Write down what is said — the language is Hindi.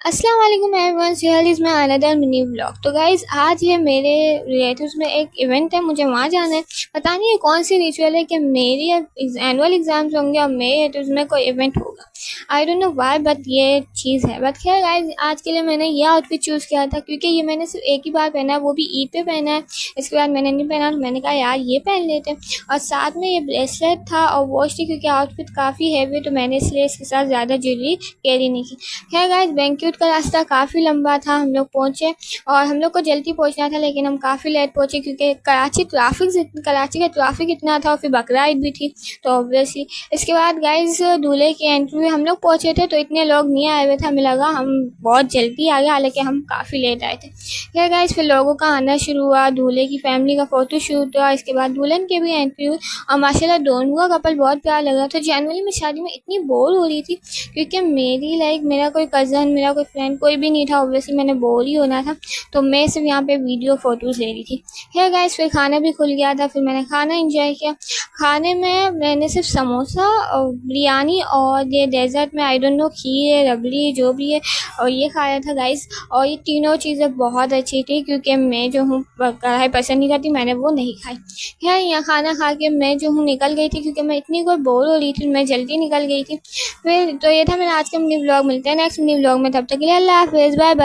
अस्सलाम वालेकुम everyone, here is my another mini vlog. तो गाइज़ आज ये मेरे रिलेटिव्स में एक इवेंट है, मुझे वहाँ जाना है। पता नहीं ये कौन सी रिचुअल है कि मेरी एनुअल एग्जाम्स होंगे और मेरे रिलेटिव्स में कोई इवेंट होगा। I don't know why, but ये चीज़ है। बट खैर गाइज़, आज के लिए मैंने ये आउटफिट चूज़ किया था क्योंकि ये मैंने सिर्फ एक ही बार पहना है, वो भी ईद पे पहना है। इसके बाद मैंने नहीं पहना, तो मैंने कहा यार ये पहन लेते हैं। और साथ में ये ब्रेसलेट था और वॉच थी, क्योंकि आउटफिट काफ़ी हैवी, तो मैंने इसलिए इसके साथ ज़्यादा ज्वेलरी कैरी नहीं की। खैर गाइस, बैंक्वेट का रास्ता काफ़ी लंबा था। हम लोग पहुँचे और हम लोग को जल्दी पहुँचना था, लेकिन हम काफ़ी लेट पहुँचे क्योंकि कराची का ट्रैफिक इतना था और फिर बकरा ईद भी थी, तो ऑब्वियसली। इसके बाद गाइस, दूल्हे की एंट्री में हम लोग पहुँचे थे तो इतने लोग नहीं आए हुए थे। हमें लगा हम बहुत जल्दी आ गए, हालांकि हम काफ़ी लेट आए थे। खैर गाइस, फिर लोगों का आना शुरू हुआ, दूल्हे की फैमिली का फ़ोटो शूट हुआ, इसके बाद दुल्हन की भी एंट्री हुई और माशाल्लाह दोनों का कपल बहुत प्यारा लग रहा था। जनवरी में शादी में इतनी बोर हो रही थी क्योंकि मेरा कोई कज़न, मेरा कोई फ्रेंड कोई भी नहीं था। ऑब्वियसली मैंने बोर ही होना था, तो मैं सिर्फ यहाँ पे वीडियो फ़ोटोज़ ले रही थी। खैर गाइस, फिर खाना भी खुल गया था, फिर मैंने खाना एंजॉय किया। खाने में मैंने सिर्फ समोसा और बिरयानी और ये डेज़र्ट में आई डोंट नो खीर है, रबड़ी, जो भी है, और ये खाया था गाइस। और ये तीनों चीज़ें बहुत अच्छी थी क्योंकि मैं जो हूँ कढ़ाई पसंद नहीं करती, मैंने वो नहीं खाई। खैर यहाँ खाना खा के मैं जो हूँ निकल गई थी क्योंकि मैं इतनी कोई बोर हो रही थी, मैं जल्दी निकल गई थी। फिर तो ये था मेरा आज का मिनी व्लॉग। मिलते हैं नेक्स्ट मिनी व्लॉग में, तब तक के लिए अल्लाह हाफ़िज़, बाय बाय।